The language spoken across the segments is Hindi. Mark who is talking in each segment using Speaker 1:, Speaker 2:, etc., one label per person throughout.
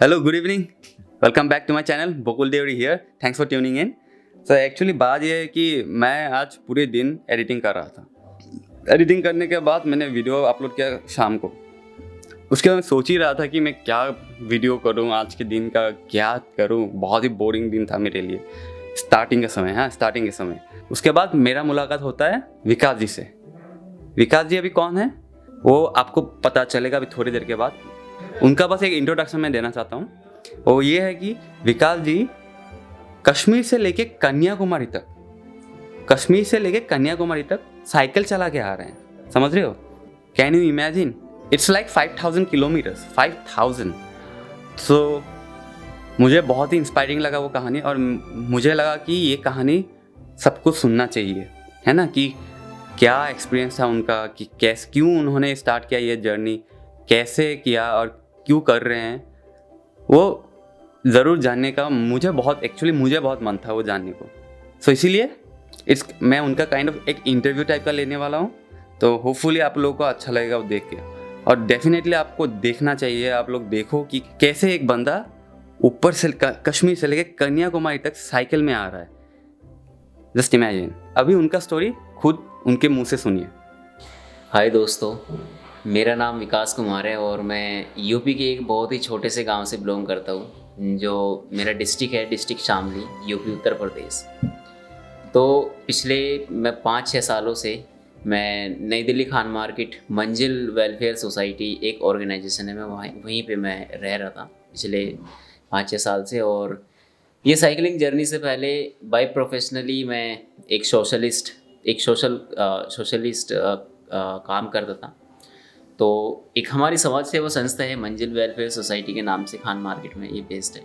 Speaker 1: Hello, good evening. Welcome back to my channel. Bakul Deori here. Thanks for tuning in. So actually बात यह है कि मैं आज पूरे दिन एडिटिंग कर रहा था। एडिटिंग करने के बाद मैंने वीडियो अपलोड किया शाम को। उसके बाद मैं सोच ही रहा था कि मैं क्या वीडियो करूं, आज के दिन का क्या करूं। बहुत ही बोरिंग दिन था मेरे लिए, स्टार्टिंग के समय। उसके बाद मेरा मुलाकात होता है विकास जी से। विकास जी अभी कौन है वो आपको पता चलेगा अभी थोड़ी देर के बाद। उनका बस एक इंट्रोडक्शन मैं देना चाहता हूँ। वो ये है कि विकास जी कश्मीर से लेके कन्याकुमारी तक साइकिल चला के आ रहे हैं। समझ रहे हो? Can you imagine? It's like 5000 kilometres. 5000। सो मुझे बहुत ही इंस्पायरिंग लगा वो कहानी, और मुझे लगा कि ये कहानी सबको सुनना चाहिए, है ना। कि क्या एक्सपीरियंस था उनका, कि कैसे, क्यों उन्होंने स्टार्ट किया ये जर्नी, कैसे किया और क्यों कर रहे हैं, वो ज़रूर जानने का मुझे बहुत मन था वो जानने को। सो इसीलिए मैं उनका काइंड ऑफ एक इंटरव्यू टाइप का लेने वाला हूँ। तो होपफुली आप लोगों को अच्छा लगेगा वो देख के, और डेफिनेटली आपको देखना चाहिए। आप लोग देखो कि कैसे एक बंदा ऊपर से कश्मीर से लेके कन्याकुमारी तक साइकिल में आ रहा है। Just imagine. अभी उनका स्टोरी खुद उनके मुंह से सुनिए।
Speaker 2: हाय दोस्तों, मेरा नाम विकास कुमार है और मैं यूपी के एक बहुत ही छोटे से गांव से बिलोंग करता हूँ, जो मेरा डिस्ट्रिक्ट है, डिस्ट्रिक्ट शामली, यूपी उत्तर प्रदेश। तो पिछले मैं 5-6 सालों से मैं नई दिल्ली खान मार्केट मंजिल वेलफेयर सोसाइटी एक ऑर्गेनाइजेशन है, मैं वहीं पे मैं रह रहा था पिछले 5-6 साल से। और ये साइकिलिंग जर्नी से पहले बाय प्रोफेशनली मैं एक सोशलिस्ट काम करता था। तो एक हमारी समाज सेवा संस्था है मंजिल वेलफेयर सोसाइटी के नाम से, खान मार्केट में ये बेस्ड है।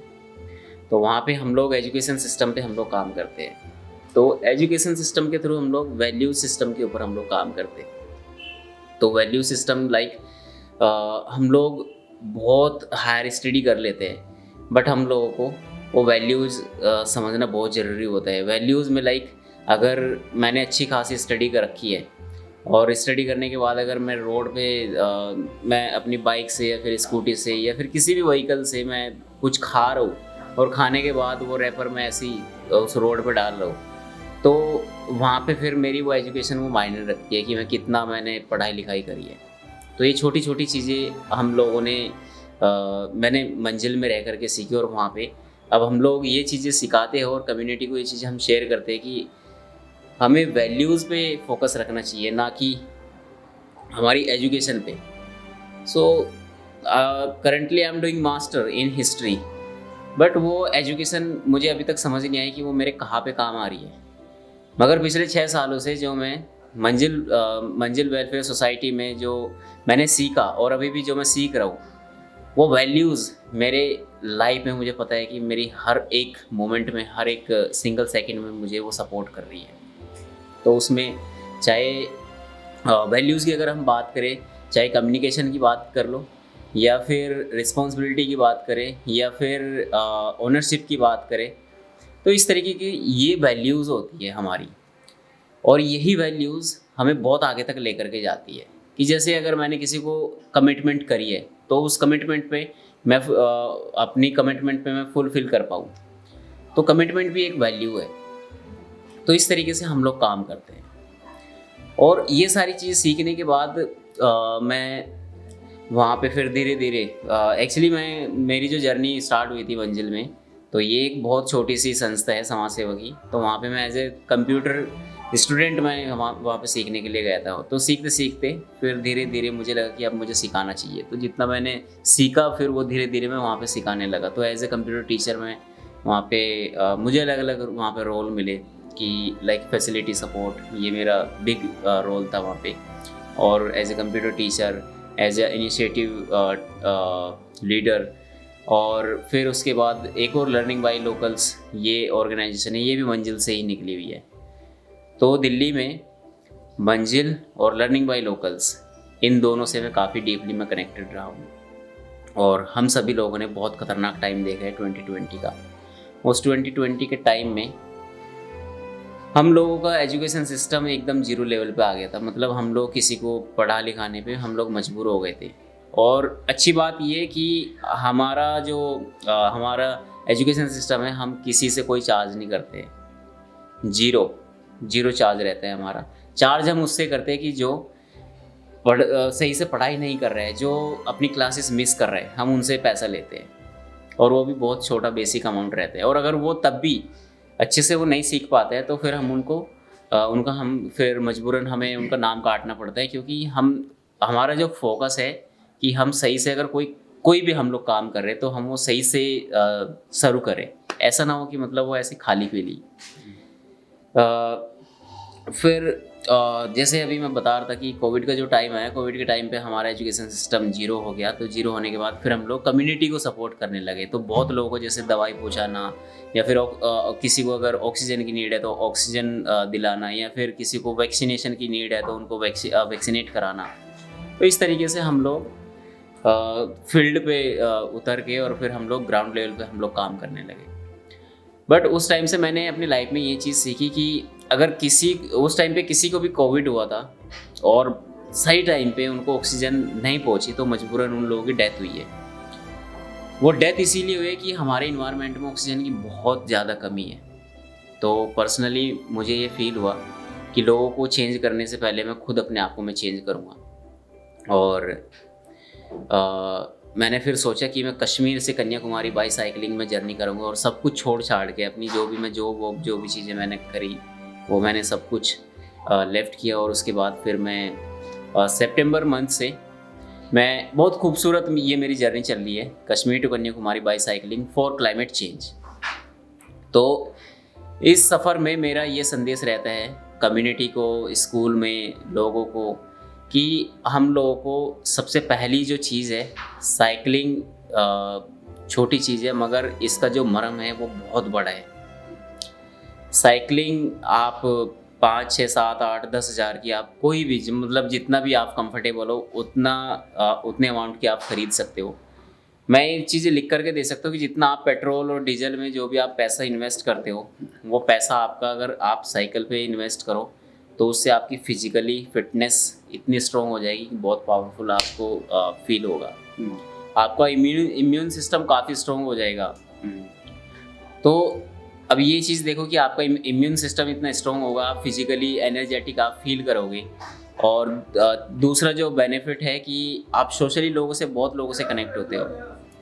Speaker 2: तो वहाँ पे हम लोग एजुकेशन सिस्टम पे हम लोग काम करते हैं। तो एजुकेशन सिस्टम के थ्रू हम लोग वैल्यू सिस्टम के ऊपर हम लोग काम करते हैं। तो वैल्यू सिस्टम लाइक हम लोग बहुत हायर स्टडी कर लेते हैं, बट हम लोगों को वो वैल्यूज़ समझना बहुत ज़रूरी होता है। वैल्यूज़ में लाइक अगर मैंने अच्छी खासी स्टडी कर रखी है और स्टडी करने के बाद अगर मैं रोड पे मैं अपनी बाइक से या फिर स्कूटी से या फिर किसी भी व्हीकल से मैं कुछ खा रहा हूँ और खाने के बाद वो रैपर मैं ऐसे ही उस रोड पे डाल रहा हूँ, तो वहाँ पे फिर मेरी वो एजुकेशन वो मायने रखती है कि मैं कितना मैंने पढ़ाई लिखाई करी है। तो ये छोटी छोटी चीज़ें हम लोगों ने मैंने मंजिल में रह करके सीखी, और वहाँ पे अब हम लोग ये चीज़ें सिखाते हैं और कम्युनिटी को ये चीज़ें हम शेयर करते हैं कि हमें वैल्यूज़ पे फोकस रखना चाहिए, ना कि हमारी एजुकेशन पे। So currently I am doing master in history, but वो एजुकेशन मुझे अभी तक समझ नहीं आई कि वो मेरे कहाँ पे काम आ रही है। मगर पिछले 6 सालों से जो मैं मंजिल वेलफेयर सोसाइटी में जो मैंने सीखा और अभी भी जो मैं सीख रहा हूँ, वो वैल्यूज़ मेरे लाइफ में मुझे पता है कि मेरी हर एक मोमेंट में, हर एक सिंगल सेकंड में मुझे वो सपोर्ट कर रही है। तो उसमें चाहे वैल्यूज़ की अगर हम बात करें, चाहे कम्युनिकेशन की बात कर लो, या फिर रिस्पॉन्सिबिलिटी की बात करें, या फिर ओनरशिप की बात करें, तो इस तरीके की ये वैल्यूज़ होती है हमारी। और यही वैल्यूज़ हमें बहुत आगे तक लेकर के जाती है। कि जैसे अगर मैंने किसी को कमिटमेंट करी है, तो उस कमिटमेंट पे मैं अपनी कमिटमेंट पे मैं फुलफ़िल कर पाऊँ, तो कमिटमेंट भी एक वैल्यू है। तो इस तरीके से हम लोग काम करते हैं। और ये सारी चीज़ सीखने के बाद मैं वहाँ पे फिर धीरे धीरे एक्चुअली मेरी जो जर्नी स्टार्ट हुई थी मंजिल में, तो ये एक बहुत छोटी सी संस्था है समाज सेवा की। तो वहाँ पे मैं एज ए कंप्यूटर स्टूडेंट मैं वहाँ पे सीखने के लिए गया था। तो सीखते सीखते फिर धीरे धीरे मुझे लगा कि अब मुझे सिखाना चाहिए। तो जितना मैंने सीखा फिर वो धीरे धीरे मैं वहाँ पे सिखाने लगा। तो एज ए कंप्यूटर टीचर मैं वहाँ पे मुझे अलग अलग वहाँ पे रोल मिले कि लाइक फैसिलिटी सपोर्ट, ये मेरा बिग रोल था वहाँ पे। और as a computer teacher, as a initiative leader, और फिर उसके बाद एक और लर्निंग बाय लोकल्स, ये ऑर्गेनाइजेशन है, ये भी मंजिल से ही निकली हुई है। तो दिल्ली में मंजिल और लर्निंग बाय लोकल्स, इन दोनों से मैं काफ़ी डीपली मैं कनेक्टेड रहा हूँ। और हम सभी लोगों ने बहुत ख़तरनाक टाइम देखा है 2020 का। उस 2020 के टाइम में हम लोगों का एजुकेशन सिस्टम एकदम जीरो लेवल पे आ गया था। मतलब हम लोग किसी को पढ़ा लिखाने पे हम लोग मजबूर हो गए थे। और अच्छी बात ये कि हमारा जो हमारा एजुकेशन सिस्टम है, हम किसी से कोई चार्ज नहीं करते, जीरो चार्ज रहता है हमारा। चार्ज हम उससे करते हैं कि जो सही से पढ़ाई नहीं कर रहे हैं, जो अपनी क्लासेस मिस कर रहे हैं, हम उनसे पैसा लेते हैं, और वो भी बहुत छोटा बेसिक अमाउंट रहता है। और अगर वो तब भी अच्छे से वो नहीं सीख पाते हैं तो फिर हम उनका हम फिर मजबूरन हमें उनका नाम काटना पड़ता है, क्योंकि हमारा जो फोकस है कि हम सही से अगर कोई भी हम लोग काम कर रहे हैं तो हम वो सही से शुरू करें, ऐसा ना हो कि मतलब वो ऐसे खाली पीली। फिर जैसे अभी मैं बता रहा था कि कोविड का जो टाइम आया, कोविड के टाइम पे हमारा एजुकेशन सिस्टम जीरो हो गया। तो जीरो होने के बाद फिर हम लोग कम्युनिटी को सपोर्ट करने लगे। तो बहुत लोगों को जैसे दवाई पहुंचाना, या फिर किसी को अगर ऑक्सीजन की नीड है तो ऑक्सीजन दिलाना, या फिर किसी को वैक्सीनेशन की नीड है तो उनको वैक्सीनेट कराना। तो इस तरीके से हम लोग फील्ड पे उतर के और फिर हम लोग ग्राउंड लेवल पे हम लोग काम करने लगे। बट उस टाइम से मैंने अपनी लाइफ में ये चीज़ सीखी कि अगर उस टाइम पे किसी को भी कोविड हुआ था और सही टाइम पे उनको ऑक्सीजन नहीं पहुंची तो मजबूरन उन लोगों की डेथ हुई है। वो डेथ इसीलिए हुई है कि हमारे इन्वायरमेंट में ऑक्सीजन की बहुत ज़्यादा कमी है। तो पर्सनली मुझे ये फील हुआ कि लोगों को चेंज करने से पहले मैं खुद अपने आप को मैं चेंज करूँगा। और मैंने फिर सोचा कि मैं कश्मीर से कन्याकुमारी बाई साइकिलिंग में जर्नी करूँगा, और सब कुछ छोड़ छाड़ के अपनी जो भी चीज़ें मैंने करी वो मैंने सब कुछ लेफ़्ट किया। और उसके बाद फिर मैं सितंबर मंथ से मैं बहुत खूबसूरत ये मेरी जर्नी चल रही है, Kashmir to Kanyakumari by cycling for climate change. तो इस सफ़र में मेरा ये संदेश रहता है कम्युनिटी को, स्कूल में लोगों को, कि हम लोगों को सबसे पहली जो चीज़ है साइकिलिंग, छोटी चीज़ है मगर इसका जो मर्म है वो बहुत बड़ा है। साइकिलिंग आप 5, 6, 7, 8, 10 हज़ार की आप कोई भी मतलब जितना भी आप कंफर्टेबल हो उतने अमाउंट की आप ख़रीद सकते हो। मैं ये चीज़ें लिख करके दे सकता हूँ कि जितना आप पेट्रोल और डीजल में जो भी आप पैसा इन्वेस्ट करते हो, वो पैसा आपका अगर आप साइकिल पे इन्वेस्ट करो तो उससे आपकी फिजिकली फिटनेस इतनी स्ट्रॉन्ग हो जाएगी कि बहुत पावरफुल आपको फील होगा। आपका इम्यून सिस्टम काफ़ी स्ट्रॉन्ग हो जाएगा। तो अब ये चीज़ देखो कि आपका इम्यून सिस्टम इतना स्ट्रॉन्ग होगा, आप फिजिकली एनर्जेटिक आप फील करोगे। और दूसरा जो बेनिफिट है कि आप सोशली बहुत लोगों से कनेक्ट होते हो।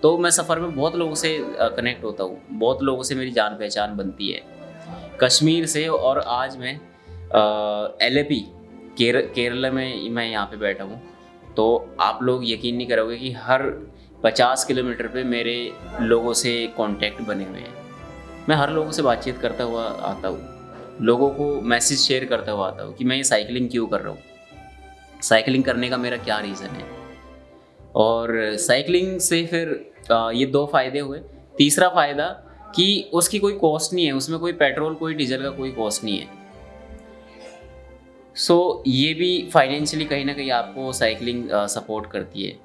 Speaker 2: तो मैं सफ़र में बहुत लोगों से कनेक्ट होता हूँ, बहुत लोगों से मेरी जान पहचान बनती है कश्मीर से। और आज मैं LAP केरला में मैं यहाँ पे बैठा हूँ। तो आप लोग यकीन नहीं करोगे कि हर 50 किलोमीटर पे मेरे लोगों से कांटेक्ट बने हुए हैं। मैं हर लोगों से बातचीत करता हुआ आता हूँ, लोगों को मैसेज शेयर करता हुआ आता हूँ कि मैं ये साइकिलिंग क्यों कर रहा हूँ, साइकिलिंग करने का मेरा क्या रीज़न है। और साइकिलिंग से फिर ये 2 फ़ायदे हुए। तीसरा फ़ायदा कि उसकी कोई कॉस्ट नहीं है, उसमें कोई पेट्रोल कोई डीजल का कोई कॉस्ट नहीं है। सो ये भी फाइनेंशियली कहीं ना कहीं आपको साइकिलिंग सपोर्ट करती है।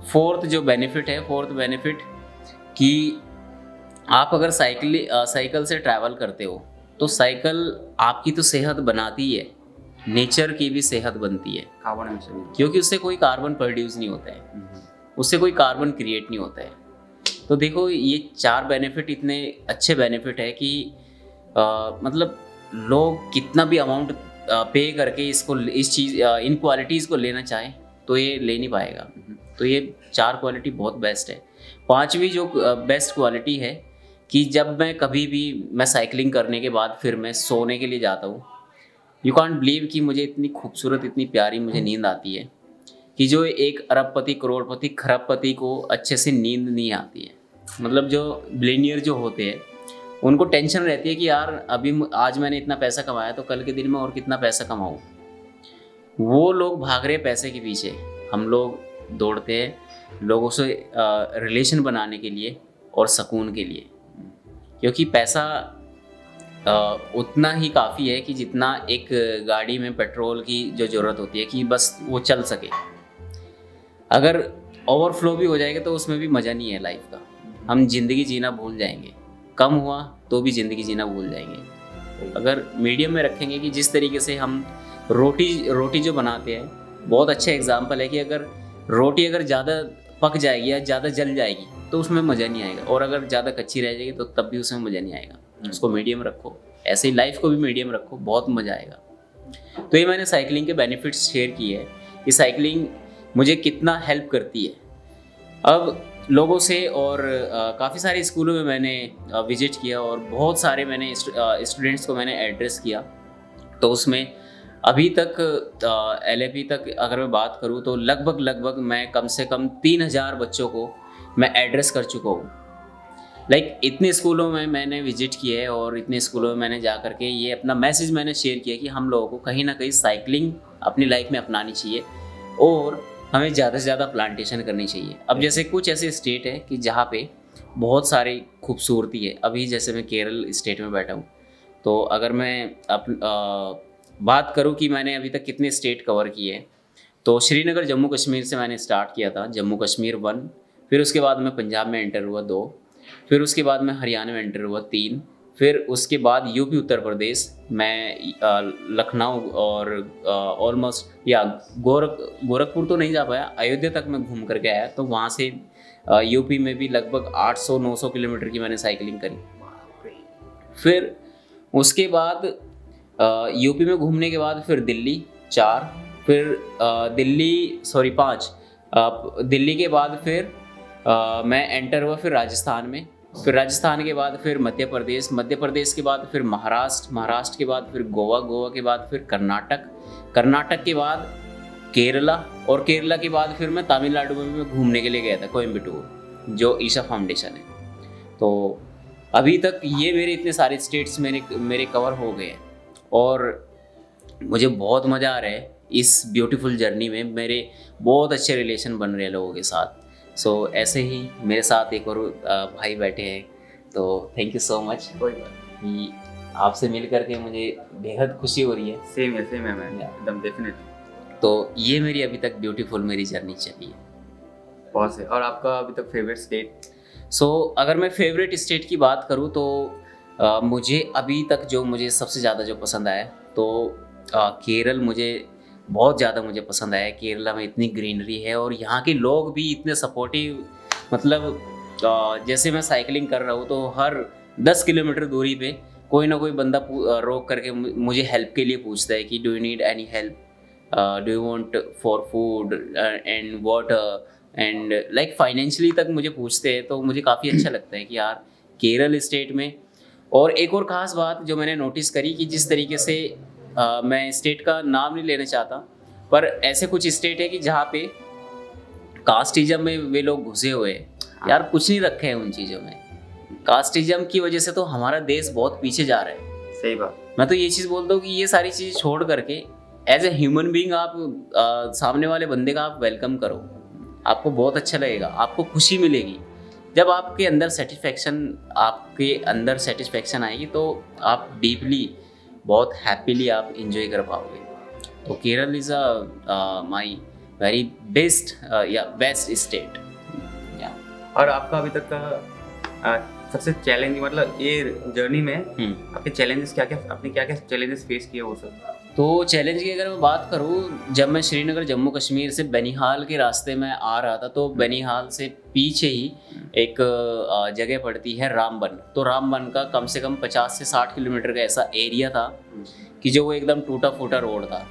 Speaker 2: फोर्थ बेनिफिट कि आप अगर साइकिल से ट्रैवल करते हो तो साइकिल आपकी तो सेहत बनाती है, नेचर की भी सेहत बनती है,
Speaker 1: कार्बन एमिशन,
Speaker 2: क्योंकि उससे कोई कार्बन प्रोड्यूस नहीं होता है, उससे कोई कार्बन क्रिएट नहीं होता है। तो देखो ये 4 बेनिफिट इतने अच्छे बेनिफिट है कि मतलब लोग कितना भी अमाउंट पे करके इन क्वालिटीज़ को लेना चाहे तो ये ले नहीं पाएगा। तो ये 4 क्वालिटी बहुत बेस्ट है। 5वीं जो बेस्ट क्वालिटी है कि जब मैं कभी भी मैं साइकिलिंग करने के बाद फिर मैं सोने के लिए जाता हूँ, यू कांट बिलीव कि मुझे इतनी खूबसूरत इतनी प्यारी मुझे नींद आती है कि जो एक अरबपति करोड़पति खरबपति को अच्छे से नींद नहीं आती है। मतलब जो बिलियनियर जो होते हैं उनको टेंशन रहती है कि यार आज मैंने इतना पैसा कमाया तो कल के दिन में और कितना पैसा कमाऊँ। वो लोग भाग रहे पैसे के पीछे, हम लोग दौड़ते हैं लोगों से रिलेशन बनाने के लिए और सुकून के लिए, क्योंकि पैसा उतना ही काफ़ी है कि जितना एक गाड़ी में पेट्रोल की जो ज़रूरत होती है कि बस वो चल सके। अगर ओवरफ्लो भी हो जाएगा तो उसमें भी मज़ा नहीं है लाइफ का, हम ज़िंदगी जीना भूल जाएंगे। कम हुआ तो भी ज़िंदगी जीना भूल जाएंगे। अगर मीडियम में रखेंगे कि जिस तरीके से हम रोटी जो बनाते हैं, बहुत अच्छा एग्जाम्पल है कि अगर रोटी अगर ज़्यादा पक जाएगी या ज़्यादा जल जाएगी तो उसमें मज़ा नहीं आएगा, और अगर ज़्यादा कच्ची रह जाएगी तो तब भी उसमें मज़ा नहीं आएगा। उसको मीडियम रखो, ऐसे ही लाइफ को भी मीडियम रखो, बहुत मज़ा आएगा। तो ये मैंने साइकिलिंग के बेनिफिट्स शेयर किए हैं कि साइकिलिंग मुझे कितना हेल्प करती है। अब लोगों से और काफ़ी सारे स्कूलों में मैंने विजिट किया और बहुत सारे मैंने स्टूडेंट्स को मैंने एड्रेस किया। तो उसमें अभी तक LAP तक अगर मैं बात करूँ तो लगभग मैं कम से कम 3000 बच्चों को मैं एड्रेस कर चुका हूँ। लाइक इतने स्कूलों में मैंने विजिट किया है और इतने स्कूलों में मैंने जा करके ये अपना मैसेज मैंने शेयर किया कि हम लोगों को कहीं ना कहीं साइकिलिंग अपनी लाइफ में अपनानी चाहिए और हमें ज़्यादा से ज़्यादा प्लांटेशन करनी चाहिए। अब जैसे कुछ ऐसे स्टेट है कि जहाँ पे बहुत सारी खूबसूरती है। अभी जैसे मैं केरल स्टेट में बैठा हूँ, तो अगर मैं बात करूँ कि मैंने अभी तक कितने स्टेट कवर किए हैं, तो श्रीनगर जम्मू कश्मीर से मैंने स्टार्ट किया था, जम्मू कश्मीर 1, फिर उसके बाद मैं पंजाब में एंटर हुआ 2, फिर उसके बाद मैं हरियाणा में एंटर हुआ 3, फिर उसके बाद यूपी उत्तर प्रदेश, मैं लखनऊ और ऑलमोस्ट या गोरखपुर तो नहीं जा पाया, अयोध्या तक मैं घूम करके आया। तो वहाँ से यूपी में भी लगभग 800-900 किलोमीटर की मैंने साइकिलिंग करी। फिर उसके बाद यूपी में घूमने के बाद फिर दिल्ली 4, फिर दिल्ली 5, दिल्ली के बाद फिर मैं एंटर हुआ फिर राजस्थान में, फिर राजस्थान के बाद फिर मध्य प्रदेश के बाद फिर महाराष्ट्र के बाद फिर गोवा के बाद फिर कर्नाटक के बाद केरला, और केरला के बाद फिर मैं तमिलनाडु में भी घूमने के लिए गया था, कोयम्बटूर, जो ईशा फाउंडेशन है। तो अभी तक ये मेरे इतने सारे स्टेट्स मेरे कवर हो गए हैं और मुझे बहुत मज़ा आ रहा है इस ब्यूटीफुल जर्नी में। मेरे बहुत अच्छे रिलेशन बन रहे हैं लोगों के साथ। सो ऐसे ही मेरे साथ एक और भाई बैठे हैं, तो थैंक यू सो मच।
Speaker 1: कोई बात
Speaker 2: कि आपसे मिल करके मुझे बेहद खुशी हो रही है।
Speaker 1: सेम है मैम, एकदम डेफिनेटली।
Speaker 2: तो ये मेरी अभी तक ब्यूटीफुल मेरी जर्नी चली है।
Speaker 1: बहुत है। और आपका अभी तक फेवरेट स्टेट?
Speaker 2: सो अगर मैं फेवरेट स्टेट की बात करूँ तो मुझे अभी तक जो मुझे सबसे ज़्यादा जो पसंद आया तो केरल मुझे बहुत ज़्यादा पसंद आया। केरला में इतनी ग्रीनरी है और यहाँ के लोग भी इतने सपोर्टिव, मतलब जैसे मैं साइकिलिंग कर रहा हूँ तो हर 10 किलोमीटर दूरी पे कोई ना कोई बंदा रोक करके मुझे हेल्प के लिए पूछता है कि do you need any help, do you want for food and water and like financially तक मुझे पूछते हैं। तो मुझे काफ़ी अच्छा लगता है कि यार केरल स्टेट में। और एक और ख़ास बात जो मैंने नोटिस करी कि जिस तरीके से मैं स्टेट का नाम नहीं लेना चाहता, पर ऐसे कुछ स्टेट है कि जहाँ पे कास्टिज्म में वे लोग घुसे हुए हैं। यार कुछ नहीं रखे हैं उन चीज़ों में। कास्टिज्म की वजह से तो हमारा देश बहुत पीछे जा रहा है।
Speaker 1: सही बात।
Speaker 2: मैं तो ये चीज़ बोलता हूँ कि ये सारी चीज़ छोड़ करके एज ए ह्यूमन बीइंग आप सामने वाले बंदे का आप वेलकम करो, आपको बहुत अच्छा लगेगा, आपको खुशी मिलेगी। जब आपके अंदर सेटिस्फैक्शन आएगी तो आप डीपली बहुत हैप्पीली आप इंजॉय कर पाओगे। तो Kerala is my very best best state.
Speaker 1: और आपका अभी तक का सबसे चैलेंजिंग, मतलब ये जर्नी में आपके चैलेंजेस क्या क्या चैलेंजेस फेस किए वो सब?
Speaker 2: तो चैलेंज की अगर मैं बात करूँ, जब मैं श्रीनगर जम्मू कश्मीर से बनिहाल के रास्ते में आ रहा था तो बनिहाल से पीछे ही एक जगह पड़ती है रामबन। तो रामबन का कम से कम 50 से 60 किलोमीटर का ऐसा एरिया था कि जो वो एकदम टूटा फूटा रोड था।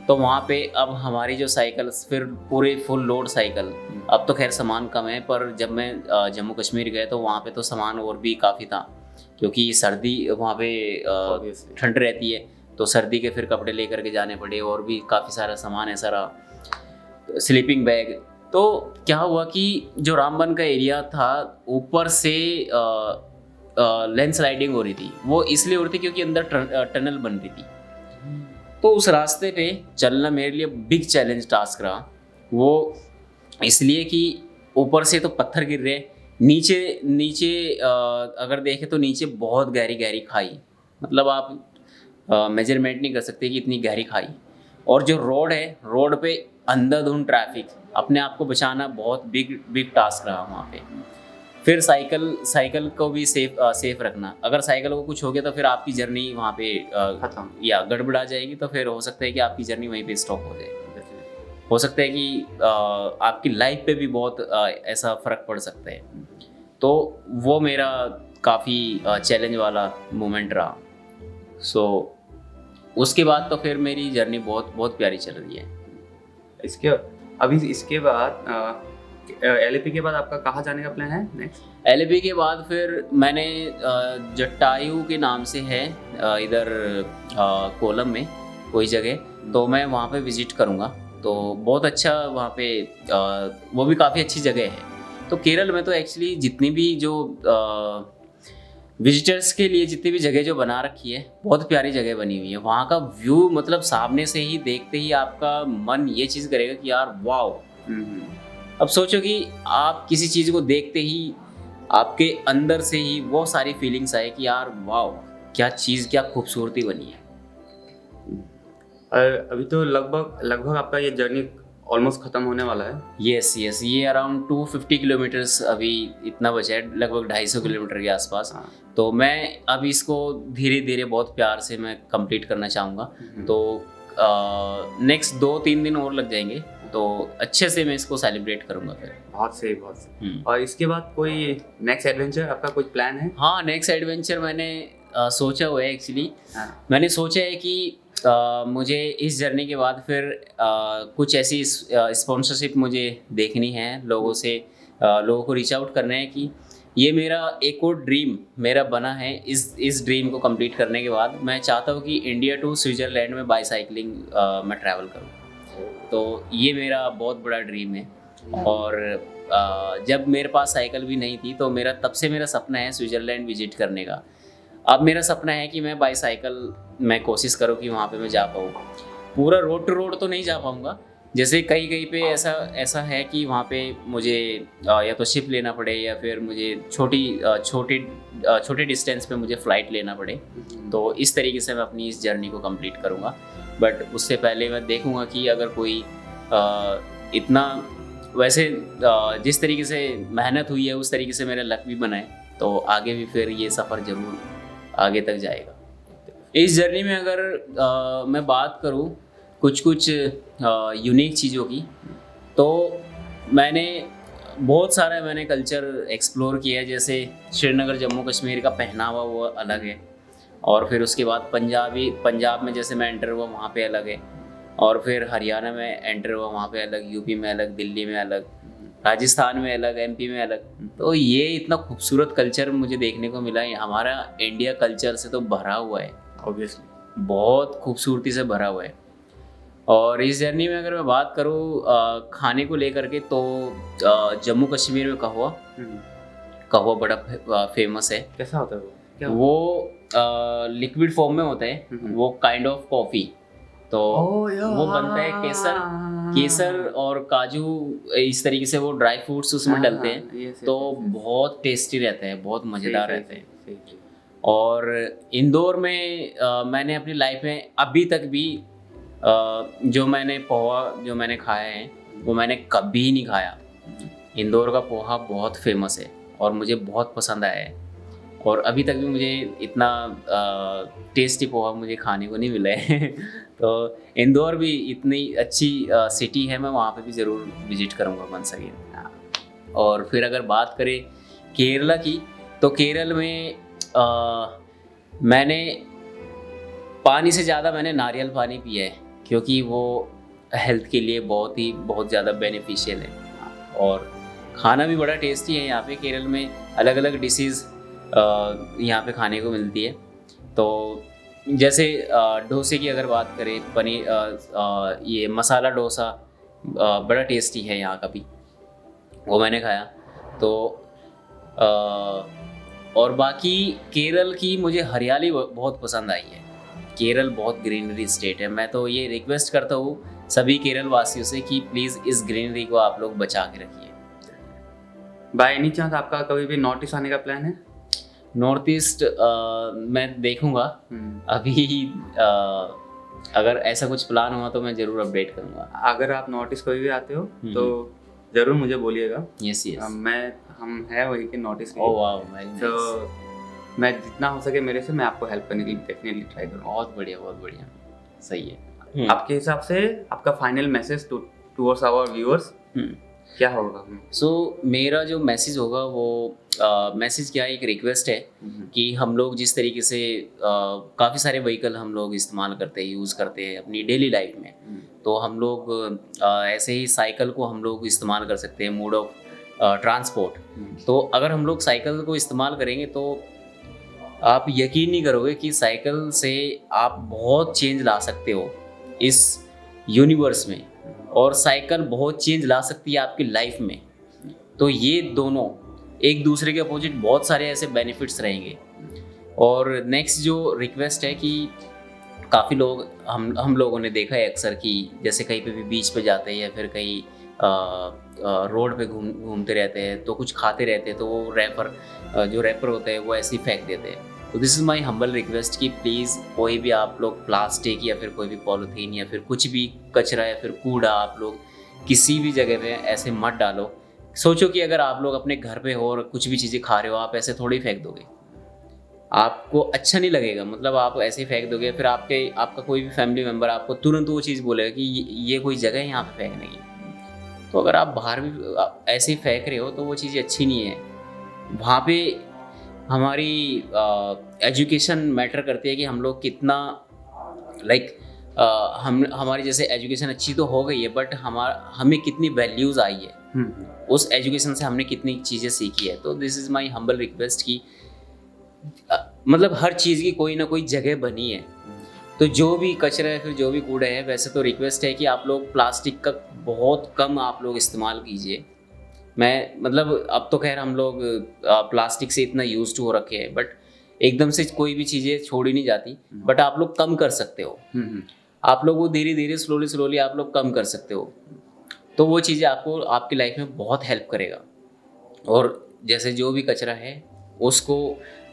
Speaker 2: तो वहाँ पे अब हमारी जो साइकिल, फिर पूरे फुल लोड साइकिल, अब तो खैर सामान कम है, पर जब मैं जम्मू कश्मीर गया तो वहाँ पे तो सामान और भी काफ़ी था, क्योंकि सर्दी वहाँ पे ठंड रहती है। तो सर्दी के फिर कपड़े लेकर के जाने पड़े और भी काफ़ी सारा सामान ऐसा रहा, स्लीपिंग बैग। तो क्या हुआ कि जो रामबन का एरिया था ऊपर से लैंडस्लाइडिंग हो रही थी। वो इसलिए हो रही थी क्योंकि अंदर टनल बन रही थी। तो उस रास्ते पे चलना मेरे लिए बिग चैलेंज टास्क रहा। वो इसलिए कि ऊपर से तो पत्थर गिर रहे, नीचे अगर देखें तो नीचे बहुत गहरी खाई, मतलब आप मेजरमेंट नहीं कर सकते कि इतनी गहरी खाई। और जो रोड है, रोड पे अंधाधुंध ट्रैफिक, अपने आप को बचाना बहुत बिग टास्क रहा वहाँ पे। फिर साइकिल को भी सेफ रखना। अगर साइकिल को कुछ हो गया तो फिर आपकी जर्नी वहाँ पे खत्म या गड़बड़ा जाएगी, तो फिर हो सकता है कि आपकी जर्नी वहीं पे स्टॉप हो जाए। हो सकता है कि आपकी लाइफ पे भी बहुत ऐसा फ़र्क पड़ सकता है। तो वो मेरा काफ़ी चैलेंज वाला मोमेंट रहा। सो उसके बाद तो फिर मेरी जर्नी बहुत बहुत प्यारी चल रही है।
Speaker 1: इसके बाद LAP के बाद आपका कहाँ जाने का प्लान है नेक्स्ट?
Speaker 2: LAP के बाद फिर मैंने जटायु के नाम से है इधर कोलम में कोई जगह, तो मैं वहाँ पे विज़िट करूँगा। तो बहुत अच्छा वहाँ पे वो भी काफ़ी अच्छी जगह है। तो केरल में तो एक्चुअली जितनी भी जो विजिटर्स के लिए जितनी भी जगह जो बना रखी है, बहुत प्यारी जगह बनी हुई है। वहाँ का व्यू मतलब सामने से ही देखते ही आपका मन ये चीज़ करेगा कि यार वाओ। अब सोचो कि आप किसी चीज़ को देखते ही आपके अंदर से ही वो सारी फीलिंग्स आए कि यार वाओ, क्या चीज़, क्या खूबसूरती बनी है।
Speaker 1: अभी तो लगभग आपका ये जर्नी ऑलमोस्ट ख़त्म होने वाला है।
Speaker 2: यस, ये अराउंड 250 किलोमीटर्स अभी इतना बचा है, लगभग 250 किलोमीटर के आसपास। तो मैं अब इसको धीरे धीरे बहुत प्यार से मैं कंप्लीट करना चाहूँगा। तो नेक्स्ट 2-3 दिन और लग जाएंगे, तो अच्छे से मैं इसको सेलिब्रेट करूँगा फिर।
Speaker 1: बहुत सही। और इसके बाद कोई नेक्स्ट एडवेंचर आपका कुछ प्लान है?
Speaker 2: हाँ, नेक्स्ट एडवेंचर मैंने सोचा हुआ है एक्चुअली। मैंने सोचा है कि मुझे इस जर्नी के बाद फिर कुछ ऐसी स्पॉन्सरशिप मुझे देखनी है, लोगों को रीच आउट करना है कि ये मेरा एक और ड्रीम मेरा बना है। इस ड्रीम को कंप्लीट करने के बाद मैं चाहता हूँ कि इंडिया टू स्विट्ज़रलैंड में बाईसाइकिलिंग मैं ट्रैवल करूँ। तो ये मेरा बहुत बड़ा ड्रीम है। और जब मेरे पास साइकिल भी नहीं थी तो तब से मेरा सपना है स्विट्ज़रलैंड विजिट करने का। अब मेरा सपना है कि मैं बाईसाइकिल मैं कोशिश करूँ कि वहाँ पे मैं जा पाऊँ। पूरा रोड टू रोड तो नहीं जा पाऊँगा, जैसे कहीं पे ऐसा है कि वहाँ पे मुझे या तो शिप लेना पड़े या फिर मुझे छोटे डिस्टेंस पे मुझे फ़्लाइट लेना पड़े। तो इस तरीके से मैं अपनी इस जर्नी को कंप्लीट करूँगा। बट उससे पहले मैं देखूँगा कि अगर कोई इतना वैसे जिस तरीके से मेहनत हुई है उस तरीके से मेरा लक भी बनाए, तो आगे भी फिर ये सफ़र ज़रूर आगे तक जाएगा। इस जर्नी में अगर मैं बात करूँ कुछ यूनिक चीज़ों की, तो मैंने बहुत सारा कल्चर एक्सप्लोर किया है। जैसे श्रीनगर जम्मू कश्मीर का पहनावा वो अलग है, और फिर उसके बाद पंजाब में जैसे मैं एंटर हुआ वहाँ पे अलग है, और फिर हरियाणा में एंटर हुआ वहाँ पे अलग, यूपी में अलग, दिल्ली में अलग, राजस्थान में अलग, MP में अलग। तो ये इतना खूबसूरत कल्चर मुझे देखने को मिला है। हमारा इंडिया कल्चर से तो भरा हुआ है, ऑब्वियसली बहुत खूबसूरती से भरा हुआ है। और इस जर्नी में अगर मैं बात करूँ खाने को लेकर के, तो जम्मू कश्मीर में कहवा बड़ा फेमस है।
Speaker 1: कैसा होता है
Speaker 2: वो लिक्विड फॉर्म में होता है, वो काइंड ऑफ कॉफ़ी। तो वो बनता है केसर और काजू, इस तरीके से वो ड्राई फ्रूट्स उसमें डलते हैं। तो बहुत टेस्टी रहते हैं, बहुत मज़ेदार रहते हैं। और इंदौर में मैंने अपनी लाइफ में अभी तक भी जो मैंने खाया है वो मैंने कभी नहीं खाया। इंदौर का पोहा बहुत फेमस है और मुझे बहुत पसंद आया है, और अभी तक भी मुझे इतना टेस्टी पोहा मुझे खाने को नहीं मिला है। तो इंदौर भी इतनी अच्छी सिटी है, मैं वहाँ पे भी ज़रूर विजिट करूँगा वंस अगेन। और फिर अगर बात करें केरला की, तो केरल में मैंने पानी से ज़्यादा मैंने नारियल पानी पिया है, क्योंकि वो हेल्थ के लिए बहुत ज़्यादा बेनिफिशियल है। और खाना भी बड़ा टेस्टी है यहाँ पे। केरल में अलग अलग डिशेज़ यहाँ पे खाने को मिलती है। तो जैसे डोसे की अगर बात करें, पनीर ये मसाला डोसा बड़ा टेस्टी है यहाँ का भी, वो मैंने खाया। तो और बाकी केरल की मुझे हरियाली बहुत पसंद आई है। केरल बहुत ग्रीनरी स्टेट है। मैं तो ये रिक्वेस्ट करता हूँ सभी केरल वासियों से कि प्लीज़ इस ग्रीनरी को आप लोग बचा के रखिए।
Speaker 1: बाय एनी चांस आपका कभी भी नॉर्थ ईस्ट आने का प्लान है?
Speaker 2: नॉर्थ ईस्ट मैं देखूँगा अभी। अगर ऐसा कुछ प्लान हुआ तो मैं ज़रूर अपडेट करूँगा।
Speaker 1: अगर आप नॉर्थ ईस्ट कभी भी आते हो तो ज़रूर मुझे बोलिएगा।
Speaker 2: यस।
Speaker 1: हम हैं वही के नॉर्थ ईस्ट।
Speaker 2: ओह वाओ,
Speaker 1: तो मैं जितना हो सके मेरे से मैं आपको हेल्प करने के लिए डेफिनेटली ट्राई करूँगा।
Speaker 2: बहुत बढ़िया, सही है।
Speaker 1: आपके हिसाब से आपका final message towards our viewers क्या होगा?
Speaker 2: सो मेरा जो मैसेज होगा वो मैसेज क्या है, एक रिक्वेस्ट है कि हम लोग जिस तरीके से काफ़ी सारे व्हीकल हम लोग इस्तेमाल करते हैं, यूज़ करते हैं अपनी डेली लाइफ में, तो हम लोग ऐसे ही साइकिल को हम लोग इस्तेमाल कर सकते हैं मोड ऑफ ट्रांसपोर्ट। तो अगर हम लोग साइकिल को इस्तेमाल करेंगे तो आप यकीन नहीं करोगे कि साइकिल से आप बहुत चेंज ला सकते हो इस यूनिवर्स में, और साइकिल बहुत चेंज ला सकती है आपकी लाइफ में। तो ये दोनों एक दूसरे के अपोजिट बहुत सारे ऐसे बेनिफिट्स रहेंगे। और नेक्स्ट जो रिक्वेस्ट है कि काफ़ी लोग हम लोगों ने देखा है अक्सर कि जैसे कहीं पे भी बीच पे जाते हैं या फिर कहीं रोड पे घूमते रहते हैं तो कुछ खाते रहते हैं, तो वो जो रैपर होते हैं वो ऐसे ही फेंक देते हैं। तो this is my humble request कि प्लीज़ कोई भी आप लोग प्लास्टिक या फिर कोई भी पॉलीथीन या फिर कुछ भी कचरा या फिर कूड़ा आप लोग किसी भी जगह पे ऐसे मत डालो। सोचो कि अगर आप लोग अपने घर पे हो और कुछ भी चीज़ें खा रहे हो, आप ऐसे थोड़ी फेंक दोगे, आपको अच्छा नहीं लगेगा। मतलब आप ऐसे ही फेंक दोगे, फिर आपका कोई भी फैमिली मेम्बर आपको तुरंत वो चीज़ बोलेगा कि ये कोई जगह है यहाँ पे फेंकने की। तो अगर आप बाहर भी ऐसे ही फेंक रहे हो तो वो चीज़ें अच्छी नहीं है। वहाँ पे हमारी एजुकेशन मैटर करती है कि हम लोग कितना हमारी जैसे एजुकेशन अच्छी तो हो गई है, बट हमें कितनी वैल्यूज़ आई है, उस एजुकेशन से हमने कितनी चीज़ें सीखी है। तो this is my humble request कि मतलब हर चीज़ की कोई ना कोई जगह बनी है। तो जो भी कचरा है फिर जो भी कूड़ा है, वैसे तो रिक्वेस्ट है कि आप लोग प्लास्टिक का बहुत कम आप लोग इस्तेमाल कीजिए। मतलब अब तो खैर हम लोग प्लास्टिक से इतना यूज्ड हो रखे हैं, बट एकदम से कोई भी चीज़ें छोड़ी नहीं जाती, बट आप लोग कम कर सकते हो। आप लोग वो धीरे धीरे स्लोली आप लोग कम कर सकते हो, तो वो चीज़ें आपको आपकी लाइफ में बहुत हेल्प करेगा। और जैसे जो भी कचरा है उसको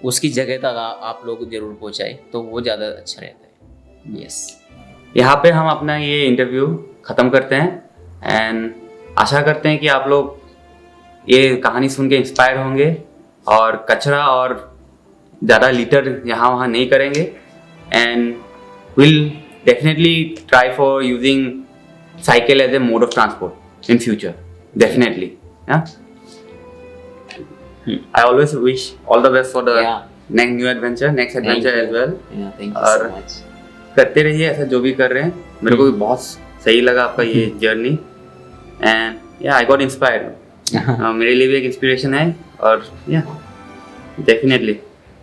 Speaker 2: उसकी जगह तक आप लोग ज़रूर पहुँचाए तो वो ज़्यादा अच्छा रहता है। यस,
Speaker 1: यहाँ पे हम अपना ये इंटरव्यू ख़त्म करते हैं एंड आशा करते हैं कि आप लोग ये कहानी सुन के इंस्पायर होंगे और कचरा और ज़्यादा लीटर यहाँ वहाँ नहीं करेंगे and will definitely try for using cycle as a mode of transport in future, definitely. I always wish all the best for the next adventure as well.
Speaker 2: Thank you
Speaker 1: और
Speaker 2: so much.
Speaker 1: करते रहिए ऐसा जो भी कर रहे हैं। मेरे को भी बहुत सही लगा आपका ये journey and I got inspired. मेरे लिए भी एक इंस्पिरेशन है और डेफिनेटली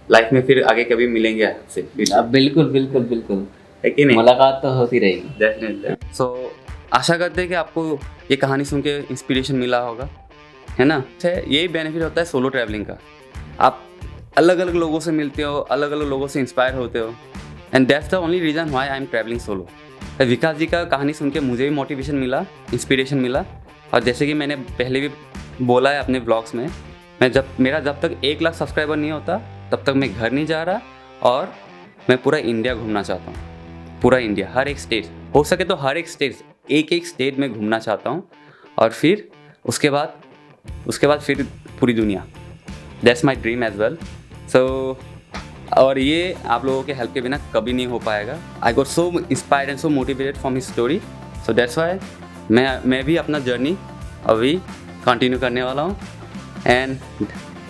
Speaker 1: लाइफ में फिर आगे कभी मिलेंगे आपसे।
Speaker 2: बिल्कुल
Speaker 1: है कि नहीं?
Speaker 2: मुलाकात तो होती रहेगी।
Speaker 1: डेफिनेटली। सो आशा करते हैं कि आपको ये कहानी सुन के इंस्पिरेशन मिला होगा, है ना? यही बेनिफिट होता है सोलो ट्रैवलिंग का। आप अलग अलग लोगों से मिलते हो, अलग अलग लोगों से इंस्पायर होते हो and that's the only reason why I am travelling solo. Vikas ji का कहानी सुन के मुझे भी मोटिवेशन मिला, इंस्पिरेशन मिला। और जैसे कि मैंने पहले भी बोला है अपने ब्लॉग्स में, मेरा जब तक 1 लाख सब्सक्राइबर नहीं होता तब तक मैं घर नहीं जा रहा और मैं पूरा इंडिया घूमना चाहता हूँ। पूरा इंडिया, हर एक स्टेट, हो सके तो हर एक स्टेट, एक स्टेट में घूमना चाहता हूँ और फिर उसके बाद फिर पूरी दुनिया। That's my dream as well. So और ये आप लोगों के हेल्प के बिना कभी नहीं हो पाएगा। I got so inspired and so motivated from his story. So that's why मैं भी अपना जर्नी अभी कंटिन्यू करने वाला हूँ एंड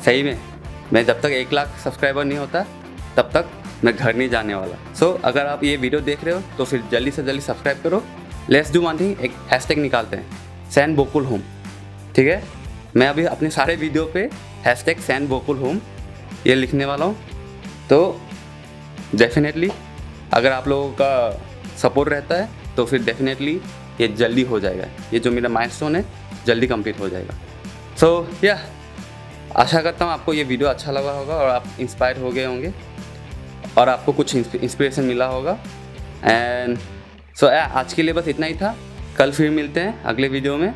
Speaker 1: सही में मैं जब तक 1 लाख सब्सक्राइबर नहीं होता तब तक मैं घर नहीं जाने वाला। सो अगर आप ये वीडियो देख रहे हो तो फिर जल्दी से जल्दी सब्सक्राइब करो। लेट्स डू वन थिंग, एक हैशटैग निकालते हैं, सैन बोकुल होम। ठीक है, मैं अभी अपने सारे वीडियो पे हैशटैग सैन बोकुल होम ये लिखने वाला हूँ। तो डेफिनेटली अगर आप लोगों का सपोर्ट रहता है तो फिर डेफिनेटली ये जल्दी हो जाएगा। ये जो मेरा माइलस्टोन है जल्दी कंप्लीट हो जाएगा। सो आशा करता हूँ आपको ये वीडियो अच्छा लगा होगा और आप इंस्पायर हो गए होंगे और आपको कुछ इंस्पिरेशन मिला होगा। एंड सो आज के लिए बस इतना ही था। कल फिर मिलते हैं अगले वीडियो में।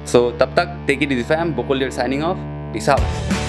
Speaker 1: सो तब तक take it easy, I am Bokul signing off. Peace out.